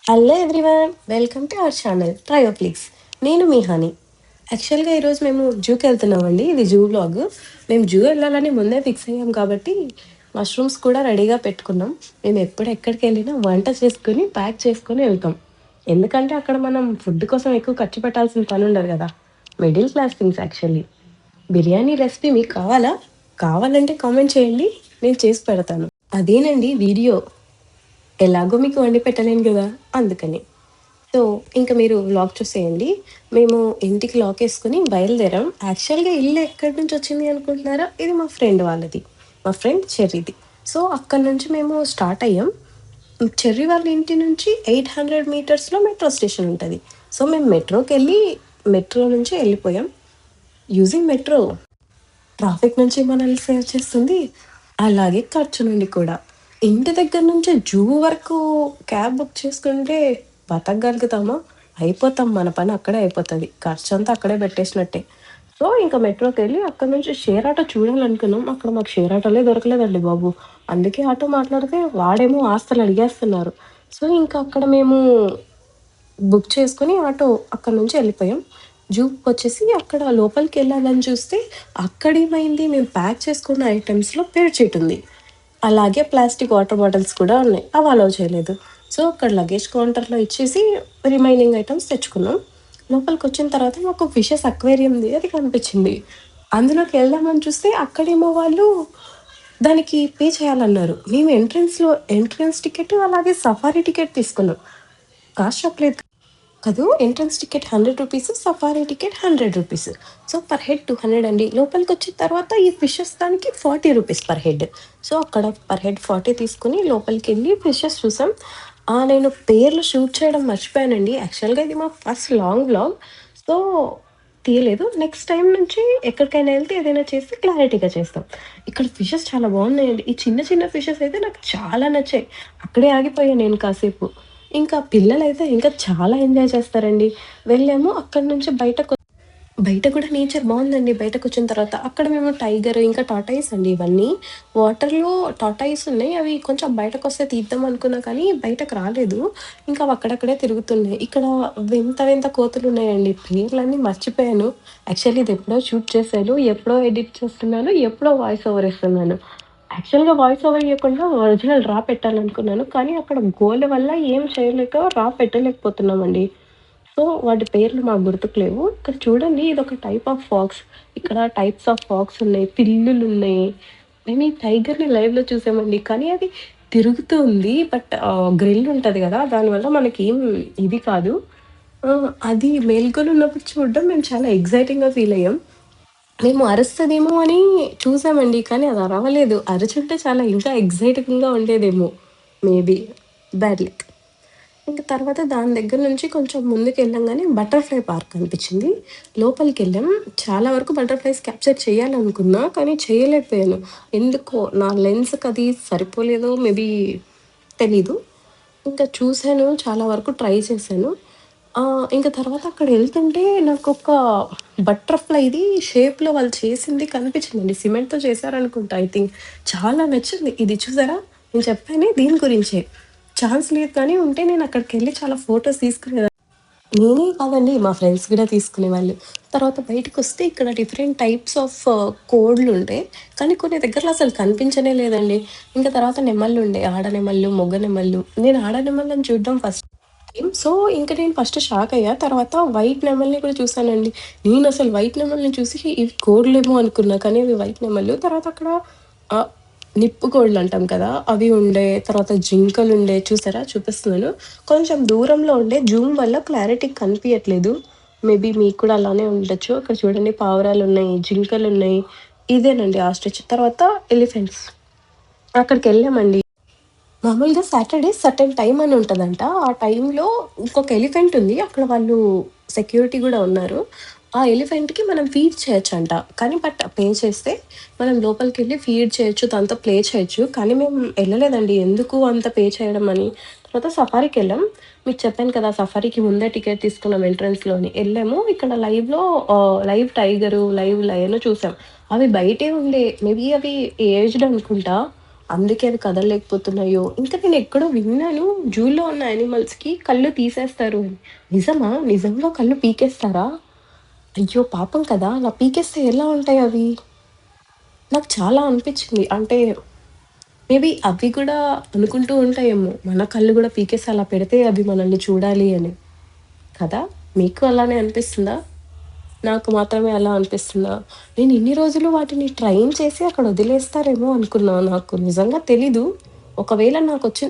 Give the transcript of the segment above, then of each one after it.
Hello everyone, welcome to our channel Trioplix. నేను మీ honey. యాక్చువల్గా ఈరోజు మేము జూకి వెళ్తున్నామండి. ఇది జూ వ్లాగ్. మేము జూ వెళ్ళాలని ముందే ఫిక్స్ అయ్యాం కాబట్టి మష్రూమ్స్ కూడా రెడీగా పెట్టుకున్నాం. మేము ఎక్కడికి వెళ్ళినా వంట చేసుకుని ప్యాక్ చేసుకొని వెళ్తాం. ఎందుకంటే అక్కడ మనం ఫుడ్ కోసం ఎక్కువ ఖర్చు పెట్టాల్సిన పని ఉండదు కదా. Middle class things actually. Biryani recipe మీకు కావాలంటే కామెంట్ చేయండి, నేను చేసి పెడతాను. అదేనండి వీడియో. ఎలాగో మీకు వండి పెట్టలేను కదా, అందుకని. సో ఇంకా మీరు వ్లాగ్ చూసేయండి. మేము ఇంటికి లాక్ వేసుకుని బయలుదేరాం. యాక్చువల్గా ఇల్లు ఎక్కడి నుంచి వచ్చింది అనుకుంటున్నారా? ఇది మా ఫ్రెండ్ వాళ్ళది, మా ఫ్రెండ్ చెర్రీది. సో అక్కడ నుంచి మేము స్టార్ట్ అయ్యాం. చెర్రీ వాళ్ళ ఇంటి నుంచి 800 మీటర్స్లో మెట్రో స్టేషన్ ఉంటుంది. సో మేము మెట్రో నుంచి వెళ్ళిపోయాం. యూజింగ్ మెట్రో ట్రాఫిక్ నుంచి మనల్ని సేవ్ చేస్తుంది, అలాగే ఖర్చు నుండి కూడా. ఇంటి దగ్గర నుంచి జూ వరకు క్యాబ్ బుక్ చేసుకుంటే బతకగలుగుతామా? అయిపోతాం, మన పని అక్కడే అయిపోతుంది, ఖర్చు అంతా అక్కడే పెట్టేసినట్టే. సో ఇంకా మెట్రోకి వెళ్ళి అక్కడ నుంచి షేర్ ఆటో చూడాలనుకున్నాం. అక్కడ మాకు షేర్ ఆటోలే దొరకలేదండి బాబు. అందుకే ఆటో మాట్లాడితే వాడేమో ఆస్తులు అడిగేస్తున్నారు. సో ఇంకా అక్కడ మేము బుక్ చేసుకుని ఆటో అక్కడ నుంచి వెళ్ళిపోయాం. జూకి వచ్చేసి అక్కడ లోపలికి వెళ్ళాలని చూస్తే అక్కడేమైంది, మేము ప్యాక్ చేసుకున్న ఐటమ్స్లో పేరు చీట్ ఉంది. అలాగే ప్లాస్టిక్ వాటర్ బాటిల్స్ కూడా ఉన్నాయి, అవి అలౌ చేయలేదు. సో అక్కడ లగేజ్ కౌంటర్లో ఇచ్చేసి రిమైనింగ్ ఐటమ్స్ తెచ్చుకున్నాం. లోపలికి వచ్చిన తర్వాత మాకు ఫిషెస్ అక్వేరియంది అది కనిపించింది. అందులోకి వెళ్దామని చూస్తే అక్కడేమో వాళ్ళు దానికి పే చేయాలన్నారు. మేము ఎంట్రన్స్ టికెట్ అలాగే సఫారీ టికెట్ తీసుకున్నాం. కాస్ట్ చెప్పలేదు కాదు. Entrance ticket 100 rupees, safari ticket 100 rupees. So per head 200 అండి. లోపలికి వచ్చిన తర్వాత ఈ ఫిషెస్ దానికి 40 రూపీస్ పర్ హెడ్. సో అక్కడ పర్ హెడ్ 40 తీసుకుని లోపలికి వెళ్ళి ఫిషెస్ చూసాం. నేను పేర్లు షూట్ చేయడం మర్చిపోయానండి. యాక్చువల్గా ఇది మా ఫస్ట్ లాంగ్ వ్లాగ్, సో తీయలేదు. నెక్స్ట్ టైం నుంచి ఎక్కడికైనా వెళ్తే ఏదైనా చేసి క్లారిటీగా చేస్తాం. ఇక్కడ ఫిషెస్ చాలా బాగున్నాయండి. ఈ చిన్న చిన్న ఫిషెస్ అయితే నాకు చాలా నచ్చాయి. అక్కడే ఆగిపోయాను నేను కాసేపు. ఇంకా పిల్లలైతే ఇంకా చాలా ఎంజాయ్ చేస్తారండి. వెళ్ళాము అక్కడి నుంచి బయట కూడా నేచర్ బాగుందండి. బయటకు వచ్చిన తర్వాత అక్కడ మేము టైగర్ ఇంకా టాటాయిస్ అండి, ఇవన్నీ వాటర్లో టాటాయిస్ ఉన్నాయి. అవి కొంచెం బయటకు వస్తే తీద్దాం అనుకున్నా కానీ బయటకు రాలేదు. ఇంకా అవి అక్కడక్కడే తిరుగుతున్నాయి. ఇక్కడ వింత వింత కోతులు ఉన్నాయండి, పేర్లన్నీ మర్చిపోయాను. యాక్చువల్లీ ఇది ఎప్పుడో షూట్ చేశాను, ఎప్పుడో ఎడిట్ చేస్తున్నాను, ఎప్పుడో వాయిస్ ఓవర్ ఇస్తున్నాను. యాక్చువల్గా వాయిస్ ఓవర్ ఇవ్వకుండా ఒరిజినల్ రా పెట్టాలనుకున్నాను, కానీ అక్కడ గోల్ వల్ల ఏం చేయలేక రా పెట్టలేకపోతున్నామండి. సో వాటి పేర్లు మాకు గుర్తుకులేవు. ఇక్కడ చూడండి, ఇది ఒక టైప్ ఆఫ్ ఫాక్స్. ఇక్కడ టైప్స్ ఆఫ్ ఫాక్స్ ఉన్నాయి, పిల్లులు ఉన్నాయి. మేము ఈ టైగర్ని లైవ్లో చూసామండి, కానీ అది తిరుగుతూ ఉంది. బట్ గ్రిల్ ఉంటుంది కదా, దానివల్ల మనకి ఏం ఇది కాదు. అది మేల్కొని ఉన్నప్పుడు చూడడం మేము చాలా ఎగ్జైటింగ్గా ఫీల్ అయ్యాం. మేము అరుస్తదేమో అని చూసామండి, కానీ అది అరవలేదు. అరుచుంటే చాలా ఇంకా ఎగ్జైటింగ్గా ఉండేదేమో, మేబీ. Bad luck. ఇంక తర్వాత దాని దగ్గర నుంచి కొంచెం ముందుకు వెళ్ళంగానే బటర్ఫ్లై పార్క్ అనిపించింది. లోపలికి వెళ్ళాం. చాలా వరకు బటర్ఫ్లైస్ క్యాప్చర్ చేయాలనుకున్నా, కానీ చేయలేకపోయాను. ఎందుకో నా లెన్స్కి అది సరిపోలేదో మేబీ, తెలీదు. ఇంకా చూశాను, చాలా వరకు ట్రై చేశాను. ఇంక తర్వాత అక్కడ వెళ్తుంటే నాకు ఒక బటర్ఫ్లైది షేప్లో వాళ్ళు చేసింది కనిపించిందండి. సిమెంట్తో చేశారనుకుంటా, ఐ థింక్. చాలా నచ్చింది. ఇది చూసారా, నేను చెప్పానే దీని గురించే. ఛాన్స్ లేదు, కానీ ఉంటే నేను అక్కడికి వెళ్ళి చాలా ఫొటోస్ తీసుకునేదాన్ని. నేనే కాదండి, మా ఫ్రెండ్స్ కూడా తీసుకునేవాళ్ళు. తర్వాత బయటకు వస్తే ఇక్కడ డిఫరెంట్ టైప్స్ ఆఫ్ కోడ్లు ఉంటాయి, కానీ కొన్ని దగ్గరలో అసలు కనిపించనే లేదండి. ఇంకా తర్వాత నెమళ్ళు ఉండే, ఆడ నెమళ్ళు, మొగ్గ నెమళ్ళు. నేను ఆడ నెమళ్ళని చూడడం ఫస్ట్ టైం. సో ఇంకా నేను ఫస్ట్ షాక్ అయ్యా. తర్వాత వైట్ నెమల్ని కూడా చూసానండి. నేను అసలు వైట్ నెమల్ని చూసి ఇవి కోడ్లేమో అనుకున్నా, కానీ అవి వైట్ నెమళ్ళు. తర్వాత అక్కడ నిప్పు కోళ్ళు అంటాం కదా, అవి ఉండే. తర్వాత జింకలు ఉండే, చూసారా, చూపిస్తున్నాను. కొంచెం దూరంలో ఉండే, జూమ్ వల్ల క్లారిటీ కనిపించట్లేదు. మేబీ మీకు కూడా అలానే ఉండొచ్చు. అక్కడ చూడండి, పావురాలు ఉన్నాయి, జింకలు ఉన్నాయి. ఇదేనండి ఆస్ట్రిచ్. తర్వాత ఎలిఫెంట్స్. అక్కడికి వెళ్ళామండి. మామూలుగా సాటర్డే సర్టెన్ టైం అని ఉంటుందంట. ఆ టైంలో ఇంకొక ఎలిఫెంట్ ఉంది, అక్కడ వాళ్ళు సెక్యూరిటీ కూడా ఉన్నారు. ఆ ఎలిఫెంట్కి మనం ఫీడ్ చేయొచ్చంట, కానీ బట్ పే చేస్తే మనం లోపలికి వెళ్ళి ఫీడ్ చేయొచ్చు, దాంతో ప్లే చేయొచ్చు. కానీ మేము వెళ్ళలేదండి, ఎందుకు అంత పే చేయడం అని. తర్వాత సఫారీకి వెళ్ళాం. మీకు చెప్పాను కదా, సఫారీకి ముందే టికెట్ తీసుకున్నాం ఎంట్రన్స్లోని. వెళ్ళాము. ఇక్కడ లైవ్లో లైవ్ టైగరు, లైవ్ లయన్ చూసాం. అవి బయటే ఉండే, మేబీ అవి ఏజ్డ్ అనుకుంటా. అందుకే అవి కదలలేకపోతున్నాయో, ఇంకా నేను ఎక్కడో విన్నాను జూలో ఉన్న యానిమల్స్‌కి కళ్ళు తీసేస్తారు అని. నిజమా? నిజంగా కళ్ళు పీకేస్తారా? అయ్యో! పాపం కదా! అలా పీకేస్తే ఎలా ఉంటాయవి? నాకు చాలా అనిపిచ్చింది. అంటే మేబీ అవి కూడా అనుకుంటూ ఉంటాయేమో, మన కళ్ళు గూడా పీకేసి అలా పెడితే అవి మనల్ని చూడాలి అని. కదా! మీకు అలానే అనిపిస్తుందా? నాకు మాత్రమే అలా అనిపిస్తుందా? నేను ఇన్ని రోజులు వాటిని ట్రైన్ చేసి అక్కడ వదిలేస్తారేమో అనుకున్నా. నాకు నిజంగా తెలీదు. ఒకవేళ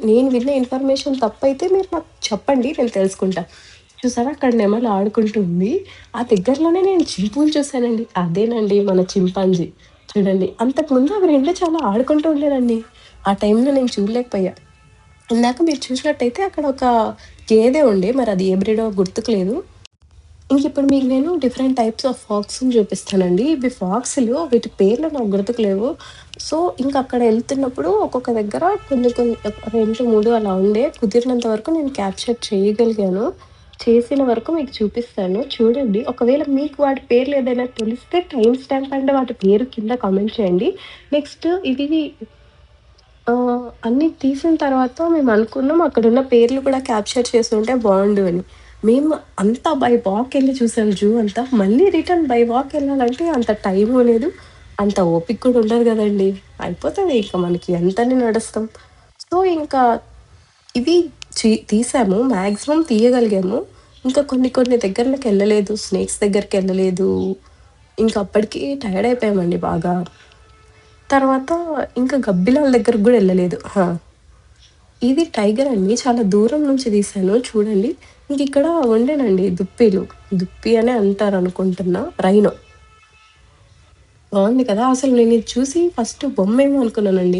నేను విన్న ఇన్ఫర్మేషన్ తప్పైతే మీరు నాకు చెప్పండి. నేను తెలుసుకుంటా. చూసారా అక్కడ నెమలి ఆడుకుంటూ ఉంది. ఆ దగ్గరలోనే నేను చింపుని చూసానండి. అదేనండి మన చింపాంజీ. చూడండి అంతకుముందు అవి 2 చాలా ఆడుకుంటూ ఉండేనండి. ఆ టైంలో నేను చూడలేకపోయా. ఇందాక మీరు చూసినట్టయితే అక్కడ ఒక గేదె ఉండే. మరి అది ఏ బ్రీడో గుర్తుకు లేదు. ఇంకిప్పుడు మీకు నేను డిఫరెంట్ టైప్స్ ఆఫ్ ఫాక్స్‌ని చూపిస్తానండి. ఇవి ఫాక్స్‌లు వీటి పేర్లు నాకు గుర్తుకులేవు. సో, ఇంకక్కడ ఎళ్తున్నప్పుడు ఒక్కొక్క దగ్గర కొన్ని కొన్ని 2, 3 అలా ఉండే. కుదిరినంత వరకు నేను క్యాప్చర్ చేయగలిగాను. చేసిన వరకు మీకు చూపిస్తాను. చూడండి. ఒకవేళ మీకు వాటి పేర్లు ఏదైనా తెలిస్తే టైమ్ స్టాంప్ అండ్ వాటి పేరు కింద కామెంట్ చేయండి. నెక్స్ట్ ఇది అన్నీ తీసిన తర్వాత మేమనుకున్నాం అక్కడున్న పేర్లు కూడా క్యాప్చర్ చేసుంటే బావుండు అని. మేము అంతా బై వాకెళ్లి చూసాం జూ అంతా. మళ్ళీ రిటర్న్ బై వాక్ ఎళ్ళాలంటే అంత టైము లేదు. అంత ఓపిక కూడా ఉండదు గదండీ! అయిపోతది ఇంక మనకి ఎంతని నడుస్తాం. సో, ఇంకా ఇవి తీసాము. మాక్సిమం తీయగలిగాము. ఇంకా కొన్ని కొన్ని దగ్గరలకెళ్ళలేదు. స్నేక్స్ దగ్గరికెళ్ళలేదు. ఇంక అప్పటికి టైర్డ్ అయిపోయామండి బాగా. తర్వాత ఇంకా గబ్బిలాల దగ్గరకి గూడా ఎళ్ళలేదు. ఇది టైగర్ అండి. చాలా దూరం నుంచి తీశాను చూడండి. ఇంకిక్కడ ఉండేనండి దుప్పిలు. దుప్పి అనే అంటారనుకుంటున్నా. రైనో. బావుంది కదా! అసలు నేనిది చూసి ఫస్ట్ బొమ్మేమో అనుకున్నానండి.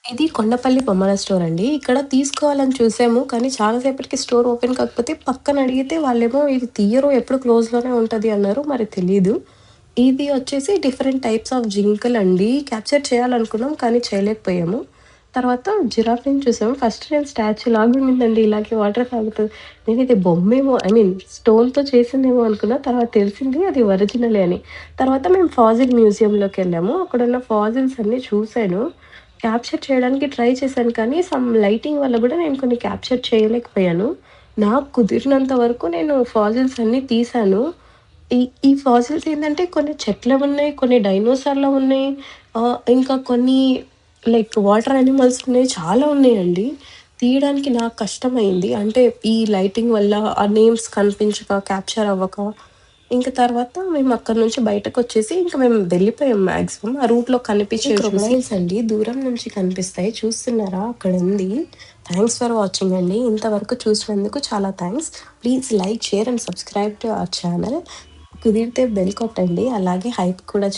ఇది కొండపల్లి బొమ్మల స్టోర్ అండి. ఇక్కడ తీసుకోవాలని చూసాము. కానీ చాలా సేపటికి స్టోర్ ఓపెన్ కాకపోతే పక్కన అడిగితే వాళ్ళేమో ఇది తీయరు ఎప్పుడు క్లోజ్‌లోనే ఉంటది అన్నారు. మరి తెలీదు. ఇది వచ్చేసి డిఫరెంట్ టైప్స్ ఆఫ్ జింకలండి. క్యాప్చర్ చేయాలనుకున్నాం కానీ చేయలేకపోయాము. తర్వాత జిరాఫీని చూసాము. ఫస్ట్ నేను స్టాచ్యూ లాగుండిందండి. ఇలాగే వాటర్ తాగుతది. నేనిది బొమ్మేమో స్టోన్‌తో చేసిందేమో అనుకున్నా. తర్వాత తెలిసింది అది ఒరిజినలే అని. తర్వాత మేము ఫాజిల్ మ్యూజియంలోకెళ్ళాము. అక్కడున్న ఫాజిల్స్ అన్నీ చూసాను. క్యాప్చర్ చేయడానికి ట్రై చేశాను కానీ లైటింగ్ వల్ల గూడా నేను కొన్ని క్యాప్చర్ చేయలేకపోయాను. నాకు కుదిరినంత వరకు నేను ఫాజిల్స్ అన్నీ తీశాను. ఈ ఈ ఫాసిల్స్ ఏందంటే కొన్ని చెట్లవున్నాయి, కొన్ని డైనోసార్‌లవున్నాయి. ఇంకా కొన్ని లైక్ వాటర్ యానిమల్స్ ఉన్నాయి. చాలా ఉన్నాయండి. తీయడానికి నాకు కష్టమైంది. అంటే ఈ లైటింగ్ వల్ల ఆ నేమ్స్ కనిపించక, క్యాప్చర్ అవ్వక, ఇంక తర్వాత మేము అక్కడి నుంచి బయటకొచ్చేసి ఇంక మేము వెళ్ళిపోయాం మాక్సిమం. ఆ రూట్‌లో కనిపించేవి క్రొకొడైల్స్ అండి. దూరం నుంచి కనిపిస్తాయి. చూస్తున్నారా అక్కడుంది. థాంక్స్ ఫర్ వాచింగ్ అండి. ఇంతవరకు చూసినందుకు చాలా thanks. Please like, share and subscribe to our channel. కుదిరితే బెల్ కొట్టండి. అలాగే హైప్ కూడా